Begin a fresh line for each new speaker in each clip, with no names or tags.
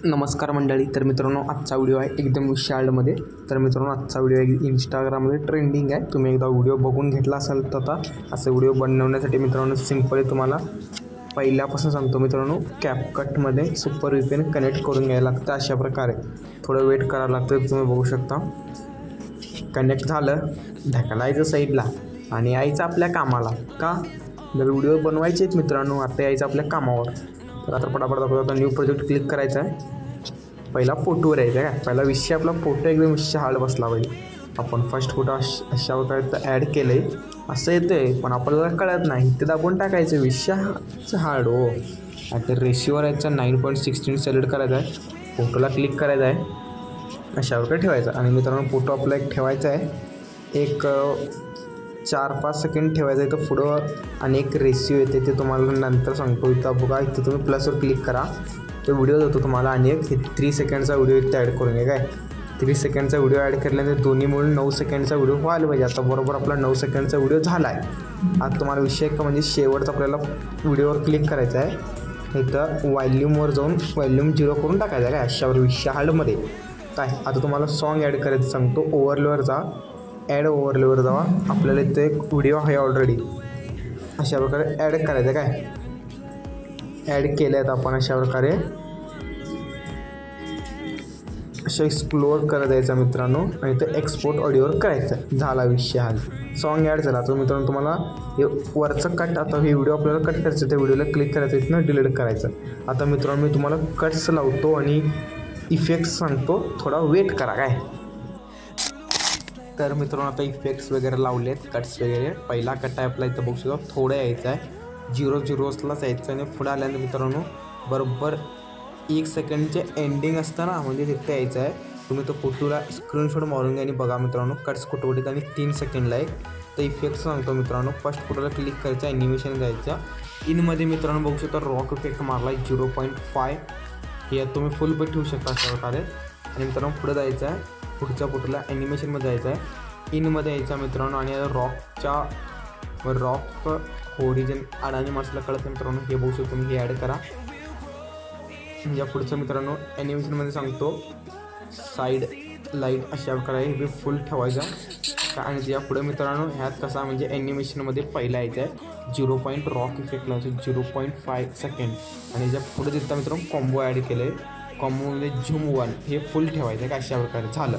नमस्कार मंडळी. तर मित्रांनो, आजचा व्हिडिओ आहे एकदम विशाळमध्ये. तर मित्रांनो, आजचा व्हिडिओ आहे इंस्टाग्राममध्ये ट्रेंडिंग आहे. तुम्ही एकदा व्हिडिओ बघून घेतला असाल तर आता असं व्हिडिओ बनवण्यासाठी मित्रांनो सिंपली तुम्हाला पहिल्यापासून सांगतो मित्रांनो, कॅपकटमध्ये सुपर VPN कनेक्ट करून घ्यायला लागतं. अशा प्रकारे थोडं वेट करावं लागतं. तुम्ही बघू शकता कनेक्ट झालं, ढकलायचं साईडला आणि यायचं आपल्या कामाला. का जर व्हिडिओ बनवायचे आहेत मित्रांनो, आता यायचं आपल्या कामावर. तर आता पटापट आता न्यू प्रोजेक्ट क्लिक करायचा आहे. पहिला फोटोवर यायचा आहे. पहिला विषय आपला फोटो एकदम विषय हार्ड बसला पाहिजे. आपण फर्स्ट फोटो अशा प्रकारे ॲड केलं आहे असं येतं आहे, पण आपल्याला कळत नाही. ते दाबून टाकायचं, विषयाचं हार्ड हो. आता रेशिओवर यायचा 9.16 सिलेक्ट करायचा आहे. फोटोला क्लिक करायचा आहे, अशा प्रकारे ठेवायचा. आणि मित्रांनो, फोटो आपला एक ठेवायचा आहे, एक 4-5 सेकंड ठेवायचं आहे. तर पुढं आणि एक रेशिओ येते, ते तुम्हाला नंतर सांगतो. इथं बघा, इथं तुम्ही प्लसवर क्लिक करा, तो व्हिडिओ देतो तुम्हाला. आणि एक 3 सेकंडचा व्हिडिओ इथं ॲड करून घ्या. काय 3 सेकंडचा व्हिडिओ ॲड केल्यानंतर दोन्ही मिळून 9 सेकंडचा व्हिडिओ व्हायला पाहिजे. आता बरोबर आपला 9 सेकंडचा व्हिडिओ झाला आहे. आता तुम्हाला विषय का म्हणजे शेवटचा आपल्याला व्हिडिओवर क्लिक करायचा आहे. इथं व्हॉल्यूमवर जाऊन व्हॉल्यूम 0 करून टाकायचं आहे. काय अशावर विषय हार्डमध्ये काय. आता तुम्हाला सॉन्ग ॲड करायचं सांगतो. ओव्हरलेवर जा, ॲड ओव्हरलेवर जावा. आपल्याला इथं एक व्हिडिओ आहे ऑलरेडी, अशा प्रकारे ॲड करायचं. काय ॲड केले आहेत आपण अशा प्रकारे, अशा एक्सप्लोअर करत जायचं मित्रांनो. आणि ते एक्सपोर्ट ऑडिओवर करायचं. झाला विषय हा, सॉन्ग ॲड झाला. तर मित्रांनो, तुम्हाला हे वरचं कट, आता हे व्हिडिओ आपल्याला कट करायचं, त्या व्हिडिओला क्लिक करायचं, इथनं डिलीट करायचं. आता मित्रांनो, मी तुम्हाला कट्स लावतो आणि इफेक्ट्स सांगतो, थोडा वेट करा. काय तर मित्रांनो, आता इफेक्ट्स वगैरे लावलेत, कट्स वगैरे. पहिला कट आहे आपला, इथं बघू शकतो थोडं यायचं आहे, 0-0लाच यायचं. आणि पुढे आल्यानंतर मित्रांनो बरोबर 1 सेकंडचे एंडिंग असतं ना, म्हणजे तिथे यायचं आहे. तुम्ही तो फोटोला स्क्रीनशॉट मारून घ्या आणि बघा मित्रांनो कट्स कुठे कुठे. आणि 3 सेकंडला एक तर इफेक्ट सांगतो मित्रांनो. फर्स्ट फोटोला क्लिक करायचं, ॲनिमेशन जायचं. इनमध्ये मित्रांनो बघू शकता रॉक इफेक्ट मारला 0.5. हे तुम्ही फुल पे ठेवू शकता अशा प्रकारे. आणि मित्रांनो पुढे जायचं आहे, पुढच्या फोटोला ॲनिमेशनमध्ये जायचं आहे, इनमध्ये यायचं मित्रांनो. आणि रॉक ओरिजिन अडाणी माणसाला कळत मित्रांनो, हे बघू शकतो तुम्ही, हे ॲड करा. या पुढचं मित्रांनो ॲनिमेशनमध्ये सांगतो, साईड लाईट अशा प्रकारे हे फुल ठेवायचं. आणि या पुढे मित्रांनो ह्यात कसा म्हणजे ॲनिमेशनमध्ये पहिला यायचं आहे 0. रॉक इफेक्ट लावायचं 0.5 सेकंड. आणि ज्या पुढे तिथं मित्रांनो कॉम्बो ॲड केलं आहे, कॉम्बोमध्ये झूम 1 हे फुल ठेवायचं आहे. अशा प्रकारे झालं.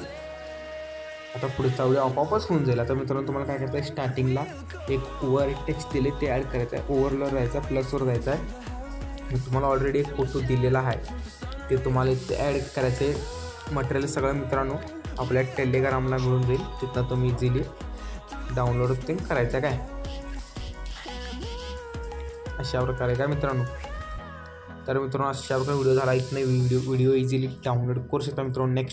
आता पुढचा व्हिडिओ आपोआपच होऊन जाईल. आता मित्रांनो तुम्हाला काय करायचं आहे, स्टार्टिंगला एक वर एक टेक्स्ट दिले, ते ॲड करायचं आहे. ओव्हरवर जायचं, प्लसवर जायचं आहे. तुम्हाला ऑलरेडी एक फोटो दिलेला आहे, ते तुम्हाला इथे ॲड करायचं आहे. मटेरियल सगळं मित्रांनो आपल्या टेलिग्रामला मिळून जाईल, तिथनं तुम्ही इझिली डाउनलोड ते करायचं. काय अशा प्रकारे काय मित्रांनो. तर मित्रांनो अशा प्रकारे व्हिडिओ झाला. इथनं व्हिडिओ इझिली डाउनलोड करू शकता मित्रांनो. नेक्स्ट